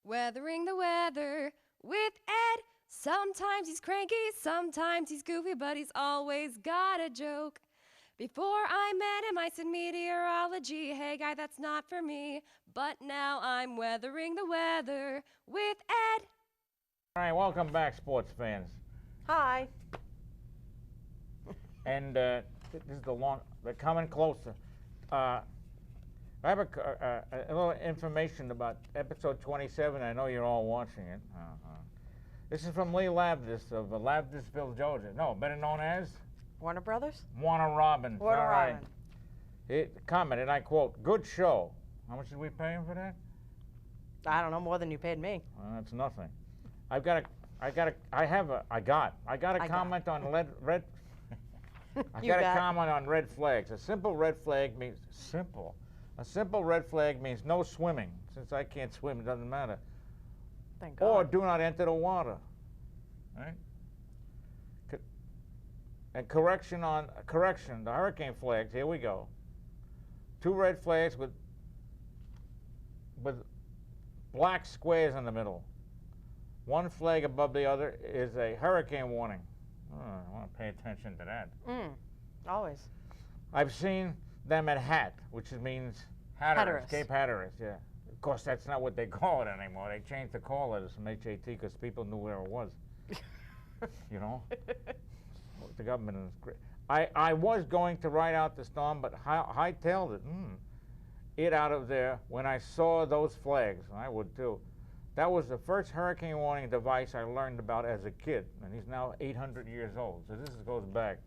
Weathering the weather with Ed. Sometimes he's cranky, sometimes he's goofy, but he's always got a joke. Before I met him, I said meteorology. Hey, guy, that's not for me. But now I'm weathering the weather with Ed. All right, welcome back, sports fans. Hi. And this is they're coming closer. I have a little information about episode 27. I know you're all watching it. This is from Lee Labdis of Labdisville, Georgia. No, better known as? Warner Brothers? Warner Robbins. Warner all right. Robin. He commented, I quote, "Good show." How much did we pay him for that? I don't know, more than you paid me. Well, that's nothing. I got a comment on red. I got a comment on red flags. A simple red flag means simple. A simple red flag means no swimming. Since I can't swim, it doesn't matter. Thank God. Or do not enter the water. Right? And correction, the hurricane flags. Here we go. 2 red flags with black squares in the middle. 1 flag above the other is a hurricane warning. Oh, I want to pay attention to that. Always. I've seen them at HAT, which means Hatteras, Cape Hatteras, yeah. Of course, that's not what they call it anymore. They changed the call letters from HAT because people knew where it was. You know? The government is great. I was going to ride out the storm, but hightailed it out of there when I saw those flags. I would too. That was the first hurricane warning device I learned about as a kid, and he's now 800 years old. So this goes back.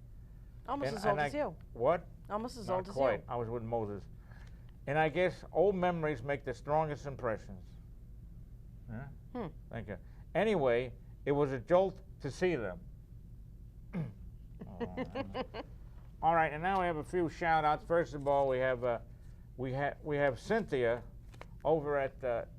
Almost as old as you. What? Almost as Not old quite. as you. I was with Moses. And I guess old memories make the strongest impressions. Yeah? Thank you. Anyway, it was a jolt to see them. All right, and now we have a few shout-outs. First of all, we have Cynthia over at,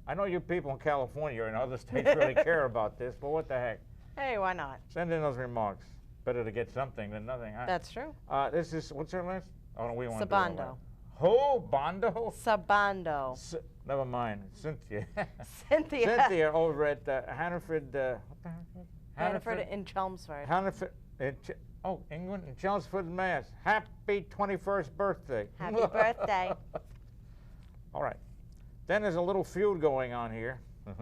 I know you people in California and other states really care about this, but what the heck? Hey, why not? Send in those remarks. Better to get something than nothing. That's true. This is, what's her last? Oh, no, we want to do Sabando. Who? Bondo? Sabando. Never mind. Cynthia. Cynthia. Cynthia over at Hannaford. What the heck? Hannaford in Chelmsford. Hannaford. England, in Chelmsford, Mass. Happy 21st birthday. Happy birthday. All right. Then there's a little feud going on here. A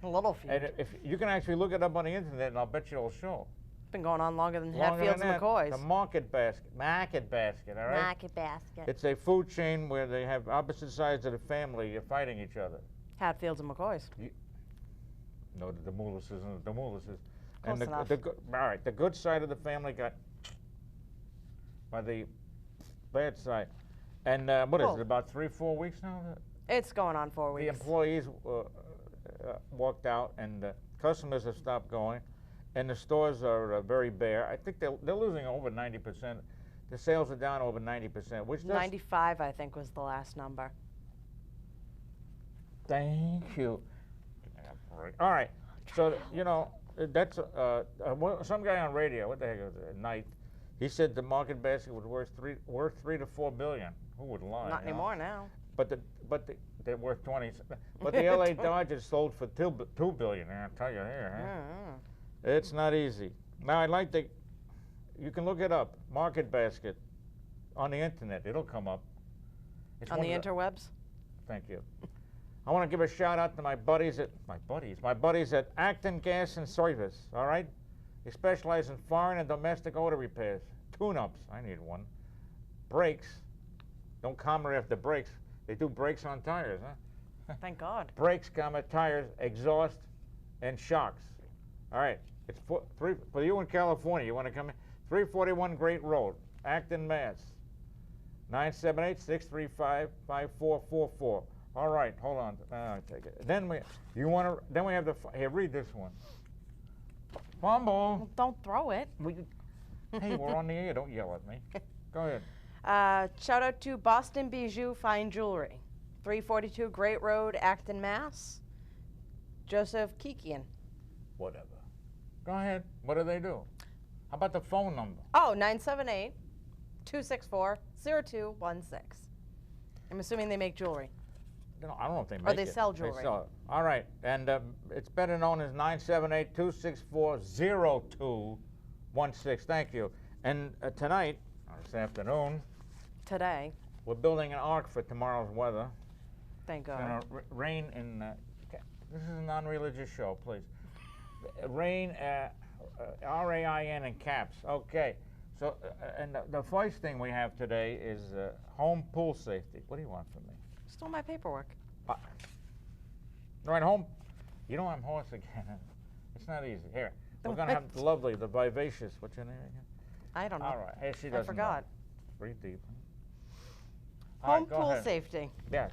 little feud. And if you can actually look it up on the internet, and I'll bet you it'll show. It's been going on longer than Hatfields and McCoys. The Market Basket, all right? Market Basket. It's a food chain where they have opposite sides of the family fighting each other. Hatfields and McCoys. No, the Demulises and the Demulises. Close enough. All right, the good side of the family got by the bad side. And what is it, about 3-4 weeks now? It's going on 4 weeks. The employees walked out, and the customers have stopped going, and the stores are very bare. I think they're losing over 90%. The sales are down over 90%, which 95, I think, was the last number. Thank you. All right, so you know that's some guy on radio. What the heck was it? At night, he said the Market Basket was worth $3 to $4 billion. Who would lie? Not anymore now. But they're worth 20. But the LA Dodgers sold for $2 billion. I'll tell you here. Huh? It's not easy. Now I'd like to. You can look it up. Market Basket on the internet. It'll come up. It's on the interwebs. Thank you. I want to give a shout out to my buddies at Acton Gas and Service. All right, they specialize in foreign and domestic auto repairs, tune-ups. I need one. Brakes. Don't comment after brakes. They do brakes on tires, huh? Thank God. Brakes, tires, exhaust, and shocks. All right, it's for you in California. You want to come in? 341 Great Road, Acton, Mass. 978-635-5444. All right, hold on. Take it. Then we have the. Here, read this one. Fumble. Well, don't throw it. Hey, we're on the air. Don't yell at me. Go ahead. Shout out to Boston Bijou Fine Jewelry, 342 Great Road, Acton, Mass. Joseph Kikian. Whatever. Go ahead. What do they do? How about the phone number? Oh, 978-264-0216. I'm assuming they make jewelry. No, I don't know if they make Or it. they sell jewelry. They sell it. All right, and it's better known as 978-264-0216. Thank you. And tonight, or this afternoon, Today, we're building an ark for tomorrow's weather. thank It's God. going to rain in. This is a non-religious show, please. Rain, R-A-I-N in caps. Okay. So, and the first thing we have today is home pool safety. What do you want from me? Stole my paperwork. Right, home. You know I'm hoarse again. It's not easy. Here, we're going to have the lovely, the vivacious. What's your name again? I don't know. All right. Hey, she doesn't I forgot. know. Breathe deep. All Home right, go pool ahead. safety. Yes.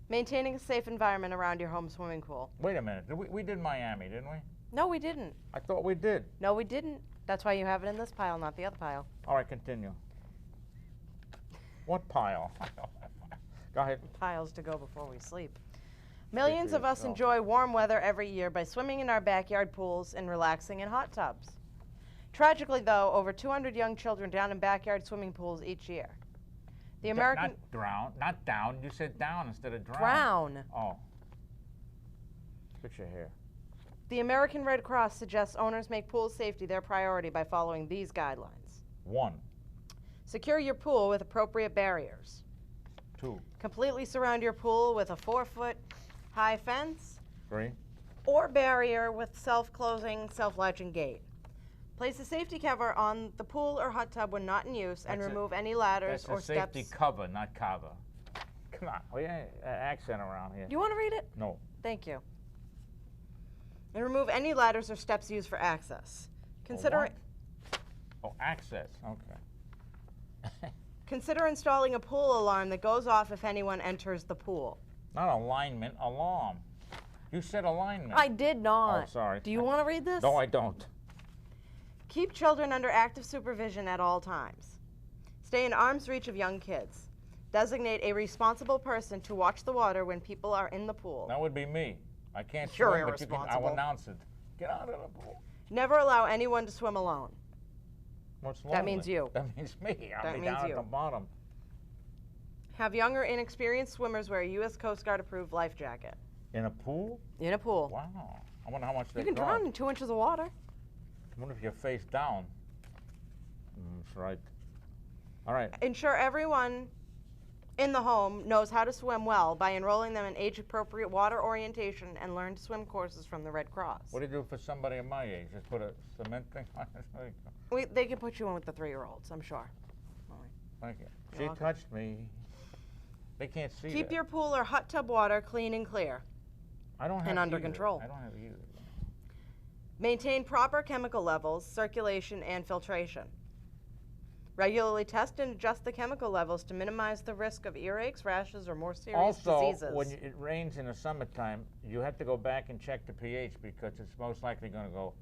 Maintaining a safe environment around your home swimming pool. Wait a minute. We did Miami, didn't we? No, we didn't. I thought we did. No, we didn't. That's why you have it in this pile, not the other pile. All right, continue. What pile? Go ahead. Piles to go before we sleep. Millions for of us yourself. enjoy warm weather every year by swimming in our backyard pools and relaxing in hot tubs. Tragically, though, over 200 young children drown in backyard swimming pools each year. The American Not drown, not down. You said down instead of drown. drown. Oh. Picture here. The American Red Cross suggests owners make pool safety their priority by following these guidelines. 1, Secure your pool with appropriate barriers. 2, Completely surround your pool with a 4-foot high fence 3. or barrier with self-closing, self-latching gate. Place a safety cover on the pool or hot tub when not in use and That's a- remove any ladders That's or a safety steps. cover, not cover. Come on, we ain't accent around here. You want to read it? No. Thank you. And remove any ladders or steps used for access. Consider what? Oh, access. Okay. Consider installing a pool alarm that goes off if anyone enters the pool. Not alignment, alarm. You said alignment. I did not. Oh, sorry. Do you want to read this? No, I don't. Keep children under active supervision at all times. Stay in arm's reach of young kids. Designate a responsible person to watch the water when people are in the pool. That would be me. I can't You're swim, but I'll irresponsible. announce it. Get out of the pool. Never allow anyone to swim alone. What's That means lonely? you. That means me. I'll That be means down you. at the bottom. Have young or inexperienced swimmers wear a U.S. Coast Guard approved life jacket. In a pool? In a pool. Wow. I wonder how much they You can cost. drown in 2 inches of water. I wonder if you're face down. That's right. All right. Ensure everyone in the home knows how to swim well by enrolling them in age-appropriate water orientation and learn to swim courses from the Red Cross. What do you do for somebody of my age? Just put a cement thing on it? There you go. They can put you in with the 3-year-olds, I'm sure. Thank you. You're She welcome. touched me. They can't see Keep that. your pool or hot tub water clean and clear. I don't have and under either. control. I don't have either. Maintain proper chemical levels, circulation, and filtration. Regularly test and adjust the chemical levels to minimize the risk of earaches, rashes, or more serious Also, diseases. when it rains in the summertime, you have to go back and check the pH because it's most likely going to go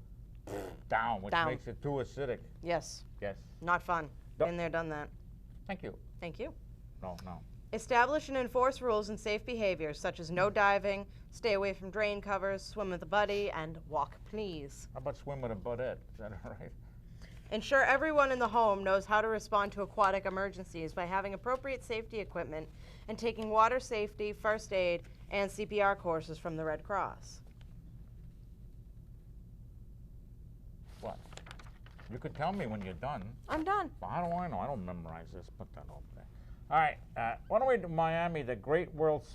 down, which Down. makes it too acidic. Yes, Yes. not fun. No. Been there, done that. Thank you. Thank you. No. Establish and enforce rules and safe behaviors such as no diving, stay away from drain covers, swim with a buddy, and walk please. How about swim with a budette? Is that all right? Ensure everyone in the home knows how to respond to aquatic emergencies by having appropriate safety equipment and taking water safety, first aid, and CPR courses from the Red Cross. What? You could tell me when you're done. I'm done. Well, how do I know? I don't memorize this. Put that over there. All right. Why don't we do Miami, the great world...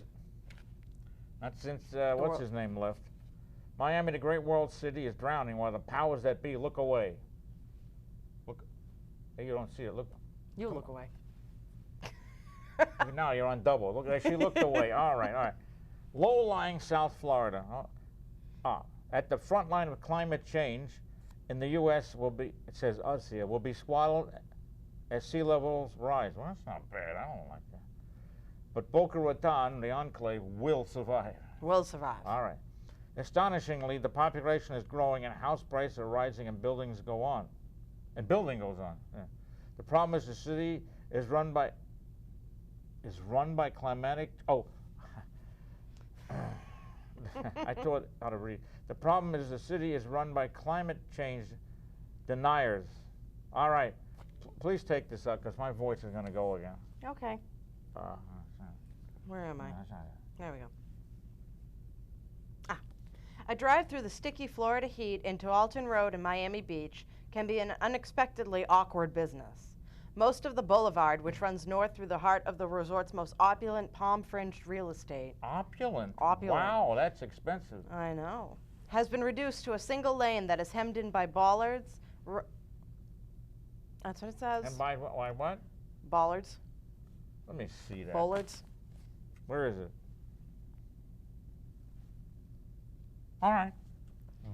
Not since, what's his name left. Miami, the great world city, is drowning while the powers that be look away. Look. Hey, you don't see it. Look. You look away. Now you're on double. Look, she looked away. All right. Low-lying South Florida. At the front line of climate change in the U.S. will be, it says us here, will be swallowed as sea levels rise. Well, that's not bad. I don't like that. But Boca Raton, the enclave, will survive. Will survive. All right. Astonishingly, the population is growing and house prices are rising and buildings go on. And building goes on. Yeah. The problem is the city is run by climatic, I thought how to read. The problem is the city is run by climate change deniers. All right. Please take this up because my voice is going to go again. Okay. Where am I? No, that's not it. There we go. A drive through the sticky Florida heat into Alton Road and Miami Beach can be an unexpectedly awkward business. Most of the boulevard, which runs north through the heart of the resort's most opulent, palm-fringed real estate. Opulent? Opulent. Wow, that's expensive. I know. Has been reduced to a single lane that is hemmed in by bollards. That's what it says. And by what? Bollards. Let me see that. Bollards. Where is it? All right.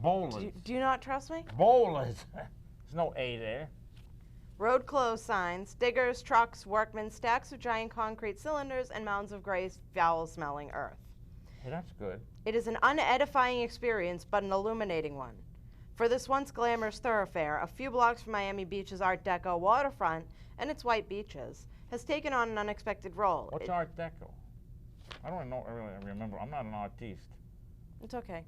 Bowlers. Do you not trust me? Bowlers. There's no A there. Road closed signs, diggers, trucks, workmen, stacks of giant concrete cylinders, and mounds of gray, foul-smelling earth. Hey, that's good. It is an unedifying experience, but an illuminating one. For this once glamorous thoroughfare, a few blocks from Miami Beach's Art Deco waterfront and its white beaches, has taken on an unexpected role. What's Art Deco? I don't know. I really remember. I'm not an artiste. It's okay.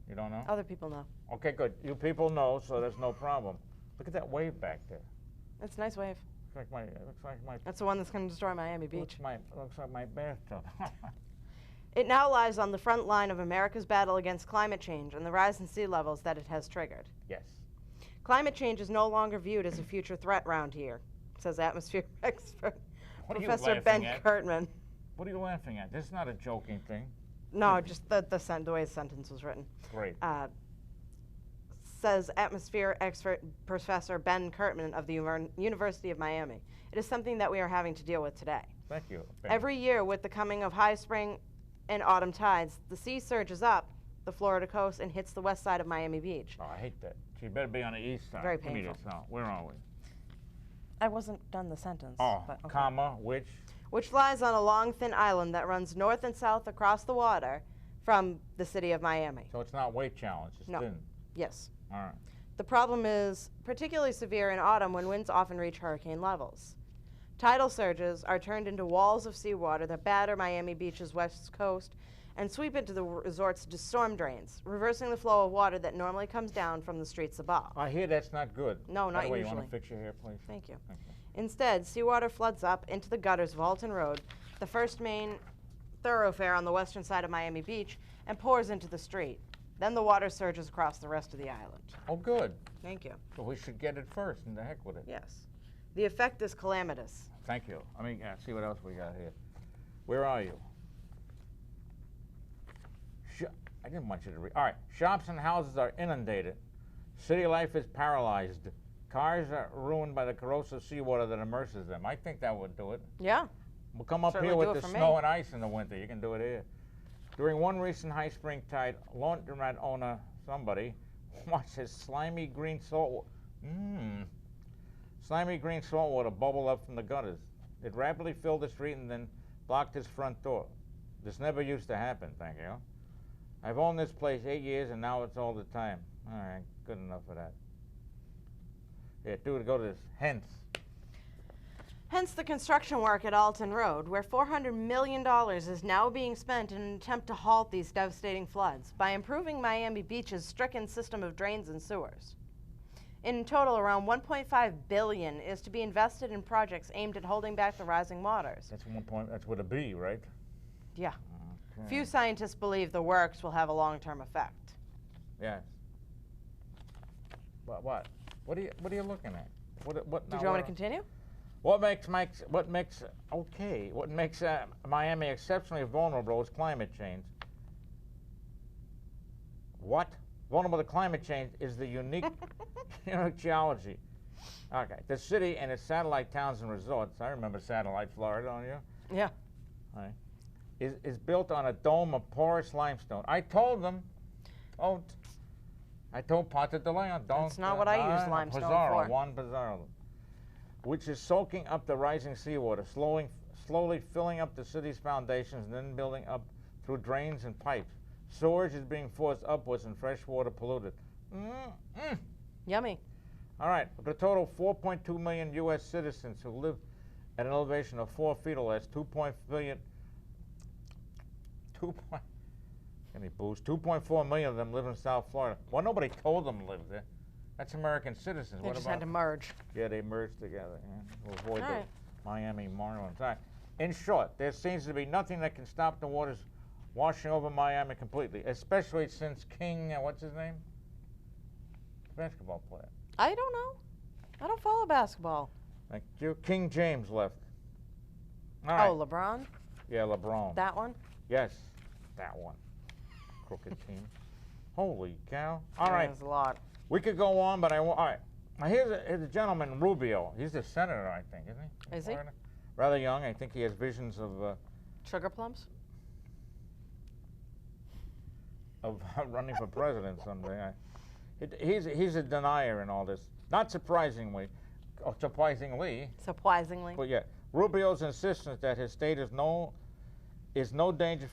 You don't know? Other people know. Okay, good. You people know, so there's no problem. Look at that wave back there. It's a nice wave. Looks like my. That's the one that's going to destroy Miami Beach. Looks like my bathtub. It now lies on the front line of America's battle against climate change and the rise in sea levels that it has triggered. Yes. Climate change is no longer viewed as a future threat round here, says atmosphere expert Professor Ben Kurtman. What are you laughing at? This is not a joking thing. No, just the way the sentence was written. Great. Says atmosphere expert Professor Ben Kurtman of the University of Miami. It is something that we are having to deal with today. Thank you, Ben. Every year, with the coming of high spring and autumn tides, the sea surges up the Florida coast and hits the west side of Miami Beach. Oh, I hate that. So you better be on the east side. Very Give me painful. this now. Where are we? I wasn't done the sentence. Oh, but okay. comma, which? Which lies on a long, thin island that runs north and south across the water from the city of Miami. So it's not weight challenge, it's No. thin. Yes. All right. The problem is particularly severe in autumn when winds often reach hurricane levels. Tidal surges are turned into walls of seawater that batter Miami Beach's west coast and sweep into the resort's storm drains, reversing the flow of water that normally comes down from the streets above. I hear that's not good. No, not By the way, usually. you want to fix your hair, please? Thank you. Thank you. Instead, seawater floods up into the gutters of Alton Road, the first main thoroughfare on the western side of Miami Beach, and pours into the street. Then the water surges across the rest of the island. Oh, good. Thank you. So we should get it first, and the heck with it. Yes. The effect is calamitous. Thank you. I mean, see what else we got here. Where are you? I didn't want you to read. All right. Shops and houses are inundated. City life is paralyzed. Cars are ruined by the corrosive seawater that immerses them. I think that would do it. Yeah. We'll come up Certainly here do with it the for snow me. and ice in the winter. You can do it here. During one recent high spring tide, laundromat owner, somebody, watched his slimy green saltwater bubble up from the gutters. It rapidly filled the street and then blocked his front door. This never used to happen, thank you. I've owned this place 8 years and now it's all the time. All right, good enough for that. Yeah, go to this. Hence the construction work at Alton Road, where $400 million is now being spent in an attempt to halt these devastating floods by improving Miami Beach's stricken system of drains and sewers. In total, around $1.5 billion is to be invested in projects aimed at holding back the rising waters. That's 1 point. That's with a B, right? Yeah. Okay. Few scientists believe the works will have a long-term effect. Yes. What? What are you looking at? What? Did you want me to continue? What makes Miami exceptionally vulnerable is climate change. What? Vulnerable to climate change is the unique geology. Okay, the city and its satellite towns and resorts. I remember Satellite, Florida, don't you? Yeah. All right. Is built on a dome of porous limestone. I told them. Oh, I told Ponte de Leon, don't. That's not what I use limestone for. Juan Pizarro, which is soaking up the rising seawater, slowly filling up the city's foundations and then building up through drains and pipes. Sewage is being forced upwards and fresh water polluted. Yummy. All right, the total 4.2 million U.S. citizens who live at an elevation of 4 feet or less, 2.4 million of them live in South Florida. Well, nobody told them to live there. That's American citizens. They What just about had to merge. Yeah, they merged together. Yeah. We'll avoid All the right. Miami Marlins. All right. In short, there seems to be nothing that can stop the waters washing over Miami completely, especially since King, what's his name? Basketball player. I don't know. I don't follow basketball. Thank you. King James left. All right. Oh, LeBron? Yeah, LeBron. That one? Yes, that one. Crooked team. Holy cow. All right. There's a lot. We could go on, but all right. Now, here's a gentleman, Rubio. He's a senator, I think, isn't he? Is he? Rather young. I think he has visions Sugar plums? of running for president someday. He's a denier in all this. Not surprisingly, Surprisingly. but yeah, Rubio's insistence that his state is no danger.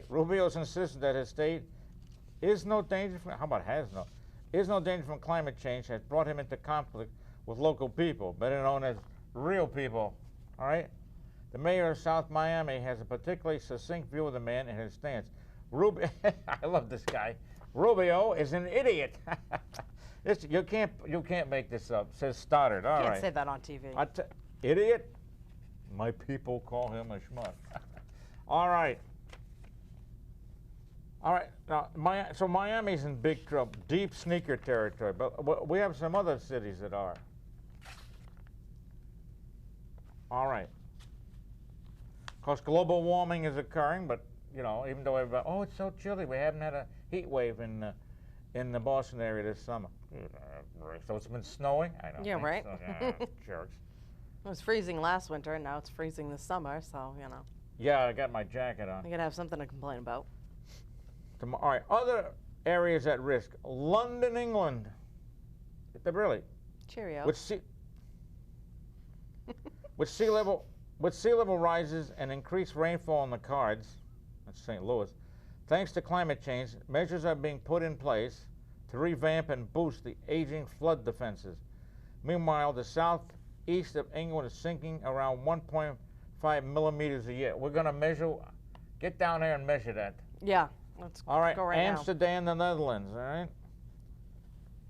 Rubio's insistence that his state is no danger from. How about has no? Is no danger from climate change has brought him into conflict with local people, better known as real people. All right. The mayor of South Miami has a particularly succinct view of the man and his stance. I love this guy. Rubio is an idiot. You can't make this up. Says Stoddard. All right. Can't say that on TV. Idiot. My people call him a schmuck. All right. All right. Now, so Miami's in big trouble, deep sneaker territory. But we have some other cities that are. All right. Of course, global warming is occurring, but even though everybody, oh, it's so chilly, we haven't had a heat wave in the Boston area this summer. So it's been snowing. I know. Yeah, right. So, yeah, jerks. It was freezing last winter, and now it's freezing this summer, so, Yeah, I got my jacket on. I gotta have something to complain about. All right, other areas at risk. London, England. Really. Cheerio. With sea level rises and increased rainfall in the cards, that's St. Louis, thanks to climate change, measures are being put in place to revamp and boost the aging flood defenses. Meanwhile, the southeast of England is sinking around 1.5 millimeters a year. We're going to get down there and measure that. Yeah, let's All right, go right Amsterdam, the Netherlands, all right?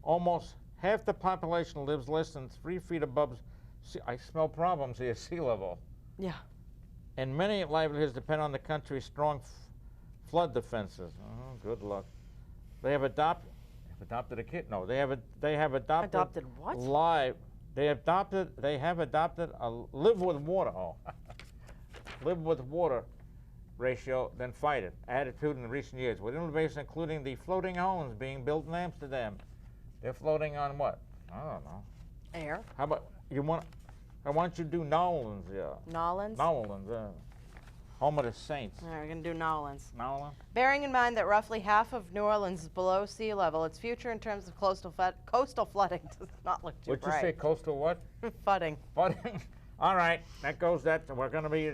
Almost half the population lives less than 3 feet above I smell problems here, sea level. now. Yeah. And many livelihoods depend on the country's strong flood defenses. Oh, good luck. They have adopted a kid. No, they have adopted. Adopted what? They have adopted a live with water. Oh, live with water ratio than fight it attitude in recent years, with innovations including the floating homes being built in Amsterdam. They're floating on what? I don't know. Air. How about I want you to do Nolans, yeah. Nolans? Nolans, home of the Saints. All right, we're going to do Nolans. Nolans? Bearing in mind that roughly half of New Orleans is below sea level, its future in terms of coastal flooding does not look too What'd bright. you say, coastal what? Flooding. Flooding. All right, we're going to be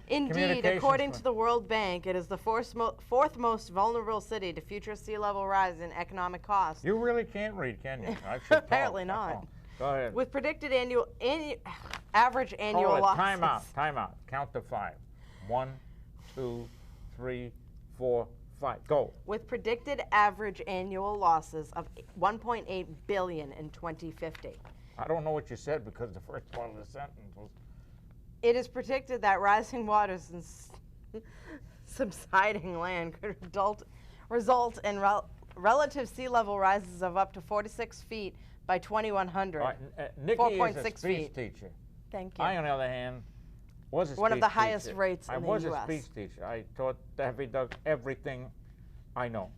Indeed, according to the World Bank, it is the fourth most vulnerable city to future sea level rise in economic costs. You really can't read, can you? I should Apparently talk. not. Go ahead. With predicted average annual Hold it. losses. Time out. Count to 5. 1, 2, 3, 4, 5. Go. With predicted average annual losses of $1.8 billion in 2050. I don't know what you said because the first part of the sentence was. It is predicted that rising waters and subsiding land could result in relative sea level rises of up to 46 feet by 2100. Right, Niki is a speech teacher. Thank you. I, on the other hand, was a speech teacher. One of the highest rates in the I was US. a speech teacher. I taught Daffy Duck everything I know.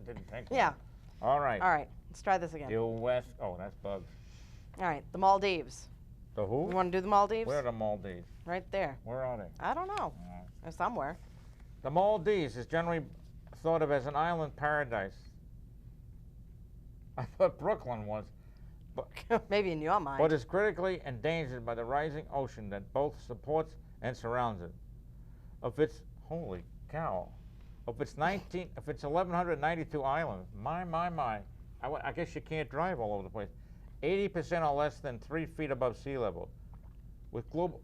Didn't think. Yeah. All right. All right. Let's try this again. Due west. Oh, that's bugs. All right. The Maldives. The who? You want to do the Maldives? Where are the Maldives? Right there. Where are they? I don't know. They're somewhere. The Maldives is generally thought of as an island paradise. I thought Brooklyn was. Maybe in your mind. But is critically endangered by the rising ocean that both supports and surrounds it. Of its, holy cow, of its 1,192 islands, my. I guess you can't drive all over the place. 80% are less than 3 feet above sea level. With global,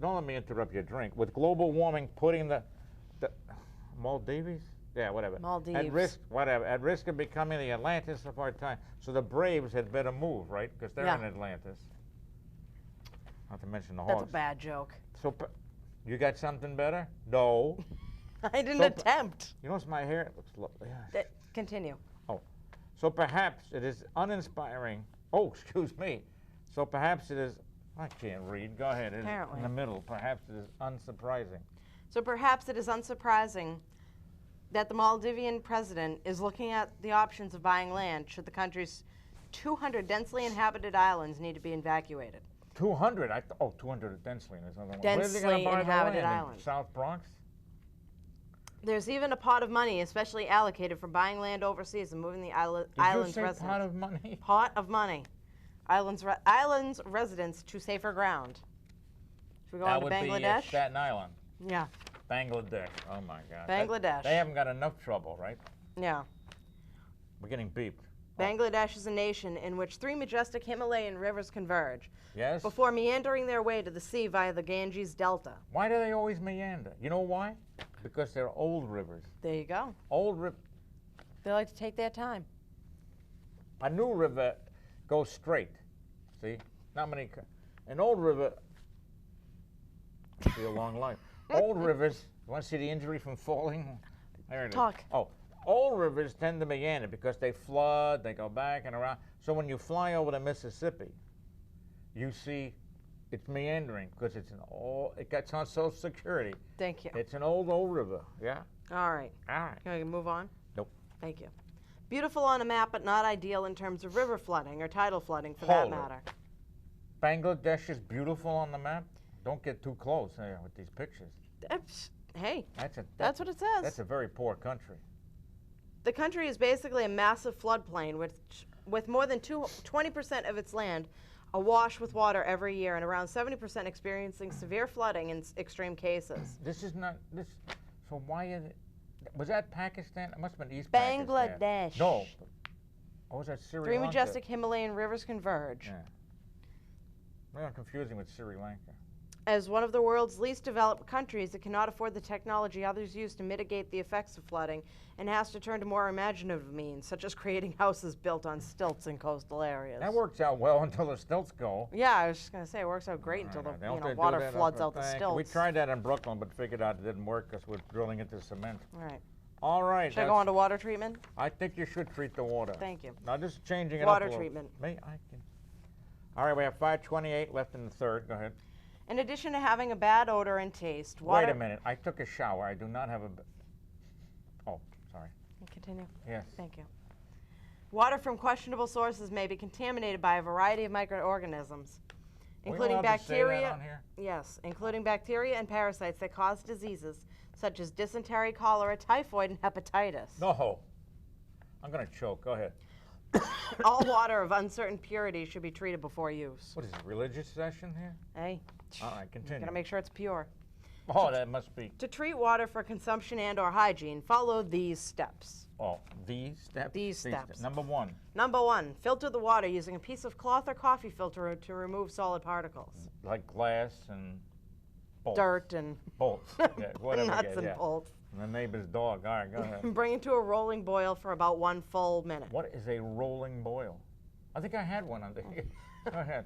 don't let me interrupt your drink. With global warming putting the Maldives? Yeah, whatever. Maldives. At risk of becoming the Atlantis of our time. So the Braves had better move, right? Because they're in Atlantis. Not to mention the That's hogs. a bad joke. So, you got something better? No. I didn't So- attempt. You notice my hair? It looks lovely. Continue. So perhaps it is uninspiring. Oh, excuse me. So perhaps it is. I can't read. Go ahead. It is Apparently. in the middle. Perhaps it is unsurprising. So perhaps it is unsurprising that the Maldivian president is looking at the options of buying land should the country's 200 densely inhabited islands need to be evacuated. 200. 200 densely. There's another one. Densely Where are they gonna buy the inhabited land? In islands. South Bronx. There's even a pot of money especially allocated for buying land overseas and moving the island's Did you say residents. pot of money? Pot of money. Islands residents to safer ground. Should we go on to That would be Bangladesh? Staten Island. Yeah, Bangladesh. Oh my God. Bangladesh. They haven't got enough trouble, right? yeah. We're getting beeped. Bangladesh is a nation in which 3 majestic Himalayan rivers converge Yes. before meandering their way to the sea via the Ganges Delta. Why do they always meander? You know why? Because they're old rivers. There you go. Old river. They like to take their time. A new river goes straight. See? Not many. An old river. See a long life. Old rivers. You want to see the injury from falling? There it is. Talk. Oh, old rivers tend to meander because they flood, they go back and around. So when you fly over the Mississippi, you see it's meandering because it's an old. It gets on Social Security. Thank you. It's an old river. Yeah. All right. All right. Can we move on? Nope. Thank you. Beautiful on a map, but not ideal in terms of river flooding or tidal flooding for that Hold it. matter. Bangladesh is beautiful on the map. Don't get too close with these pictures. Hey, That's that's what it says. That's a very poor country. The country is basically a massive floodplain with more than 20% of its land awash with water every year and around 70% experiencing severe flooding in extreme cases. This is not this. So why is it? Was that Pakistan? It must have been East Pakistan. Bangladesh. No. Or was that Sri 3 Lanka? majestic Himalayan rivers converge. Yeah. Maybe I'm confusing with Sri Lanka. As one of the world's least developed countries, it cannot afford the technology others use to mitigate the effects of flooding and has to turn to more imaginative means, such as creating houses built on stilts in coastal areas. That works out well until the stilts go. Yeah, I was just going to say, it works out great until the Don't they do water that floods up out the at- stilts. We tried that in Brooklyn, but figured out it didn't work because we're drilling into cement. All right. All right. Should I go on to water treatment? I think you should treat the water. Thank you. Now just changing it Water up a little. treatment. I can. All right, we have 528 left in the third. Go ahead. In addition to having a bad odor and taste, water... Wait a minute. I took a shower. I do not have a. Oh, sorry. Continue. Yes. Thank you. Water from questionable sources may be contaminated by a variety of microorganisms, including bacteria. On here? Yes, including bacteria and parasites that cause diseases such as dysentery, cholera, typhoid, and hepatitis. No. I'm going to choke. Go ahead. All water of uncertain purity should be treated before use. What is it, religious session here? Hey, All right, continue. gotta make sure it's pure. Oh, that must be. To treat water for consumption and/or hygiene, follow these steps. Oh, these steps? These steps. Number 1. Number 1, filter the water using a piece of cloth or coffee filter to remove solid particles. Like glass and bolts. Dirt and Bolts. Yeah, whatever. nuts yeah, and yeah. bolts. And the neighbor's dog. All right, go ahead. Bring it to a rolling boil for about 1 full minute. What is a rolling boil? I think I had one under here. Go ahead.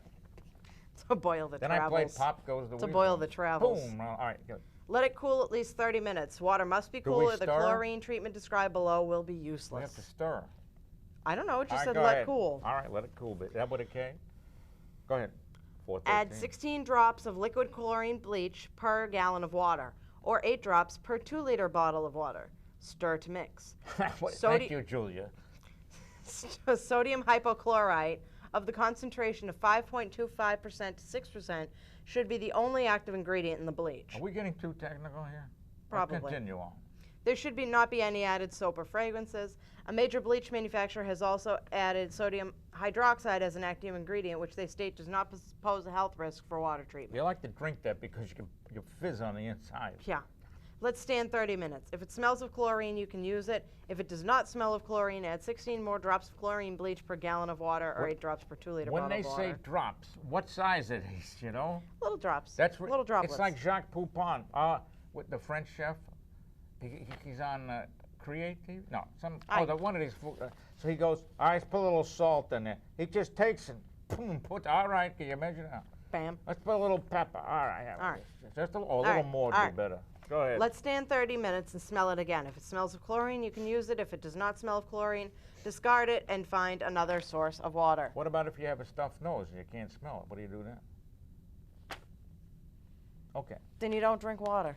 It's a boil that Then travels. I played Pop Goes the It's a Weasel. boil that travels. Boom. All right, good. Let it cool at least 30 minutes. Water must be Do cool we or the stir? chlorine treatment described below will be We useless. have to stir. I don't know, it just All right, said go let ahead. cool. All right, let it cool. Is that what it came? Go ahead. 413. Add 16 drops of liquid chlorine bleach per gallon of water, or 8 drops per 2-liter bottle of water. Stir to mix. Thank you, Julia. Sodium hypochlorite of the concentration of 5.25% to 6% should be the only active ingredient in the bleach. Are we getting too technical here? Probably. Let's continue on. There should not be any added soap or fragrances. A major bleach manufacturer has also added sodium hydroxide as an active ingredient, which they state does not pose a health risk for water treatment. You like to drink that because you fizz on the inside. Yeah. Let stand 30 minutes. If it smells of chlorine, you can use it. If it does not smell of chlorine, add 16 more drops of chlorine bleach per gallon of water, or 8 drops per 2-liter When bottle they of water. say drops, what size it is, you know? Little drops. That's little droplets. It's like Jacques Poupon, with the French chef. He's on Creative. No, one of these. So he goes, all right, let's put a little salt in there. He just takes and boom, all right, can you measure it out? Bam. Let's put a little pepper. All right. All right. Just a All little right, more would all be right. better. Go ahead. Let stand 30 minutes and smell it again. If it smells of chlorine, you can use it. If it does not smell of chlorine, discard it and find another source of water. What about if you have a stuffed nose and you can't smell it? What do you do then? Okay. Then you don't drink water.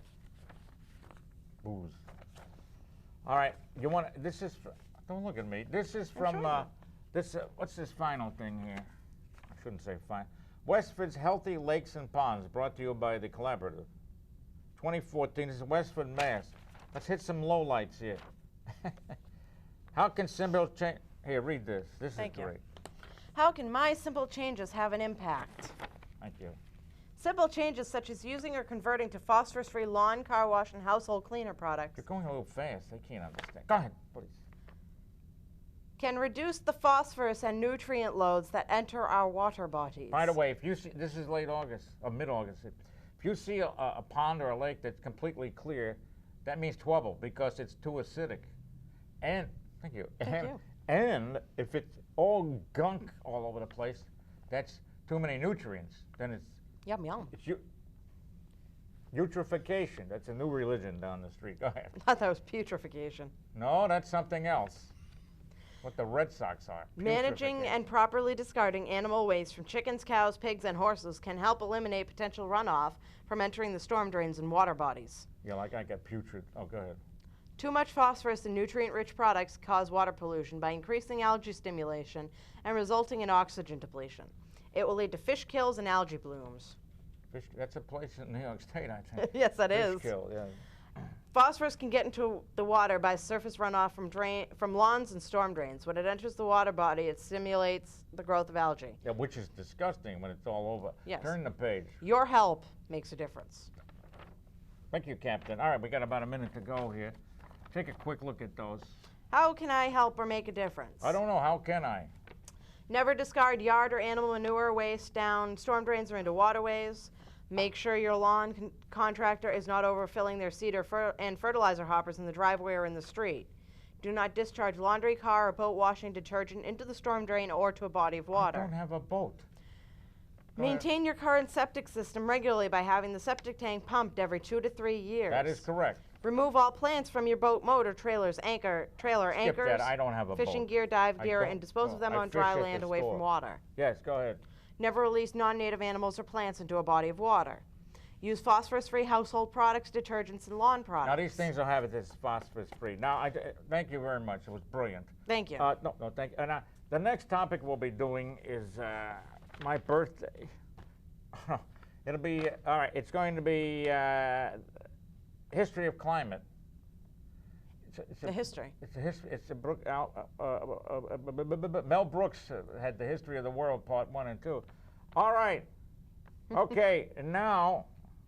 Booze. All right. You want? This is. Don't look at me. This is from. showing you. This. What's this final thing here? I shouldn't say fine. Westford's Healthy Lakes and Ponds, brought to you by the Collaborative. 2014. This is Westford, Mass. Let's hit some lowlights here. How can simple change? Here, read this. This Thank is you. great. How can my simple changes have an impact? Thank you. Simple changes such as using or converting to phosphorus-free lawn, car wash, and household cleaner products You're going a little fast. They can't understand. Go ahead, please. can reduce the phosphorus and nutrient loads that enter our water bodies. By the way, if you see, this is late August, or mid-August. If you see a pond or a lake that's completely clear, that means trouble because it's too acidic. And, thank you. Thank you. And if it's all gunk all over the place, that's too many nutrients. Then it's Yum, yum. eutrophication. That's a new religion down the street. Go ahead. I thought that was putrefaction. No, that's something else. What the Red Sox are. Managing Putrefaction. and properly discarding animal waste from chickens, cows, pigs, and horses can help eliminate potential runoff from entering the storm drains and water bodies. Yeah, like I got putrid. Oh, go ahead. Too much phosphorus in nutrient-rich products cause water pollution by increasing algae stimulation and resulting in oxygen depletion. It will lead to fish kills and algae blooms. Fish, that's a place in New York State, I think. Yes, that Fish is. kill, yeah. Phosphorus can get into the water by surface runoff from lawns and storm drains. When it enters the water body, it stimulates the growth of algae. Yeah, which is disgusting when it's all over. Yes. Turn the page. Your help makes a difference. Thank you, Captain. All right, we got about a minute to go here. Take a quick look at those. How can I help or make a difference? I don't know, how can I? Never discard yard or animal manure waste down storm drains or into waterways. Make sure your lawn contractor is not overfilling their seed and fertilizer hoppers in the driveway or in the street. Do not discharge laundry, car, or boat washing detergent into the storm drain or to a body of water. I don't have a boat. Go ahead. Maintain your current septic system regularly by having the septic tank pumped every 2 to 3 years. That is correct. Remove all plants from your boat motor, trailers, trailer Skip anchors, that, I don't have a fishing boat. gear, dive I gear, don't- and dispose of no, them I on fish dry at the land away store. from water. Yes, go ahead. Never release non-native animals or plants into a body of water. Use phosphorus-free household products, detergents, and lawn products. Now, these things will have this phosphorus-free. Now, thank you very much. It was brilliant. Thank you. No, thank you. And the next topic we'll be doing is my birthday. It'll be, all right, it's going to be history of climate. The history. It's a history. It's a Mel Brooks had the history of the world, part 1 and 2. All right. Okay, and now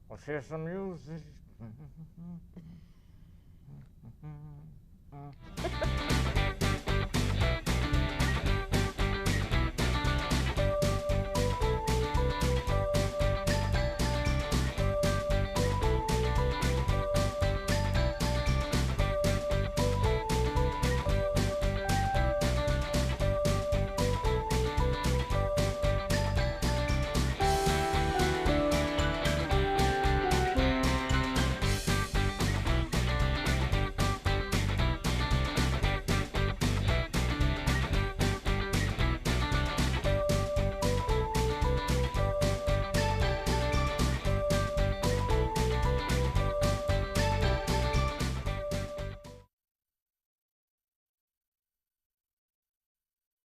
let's hear some music.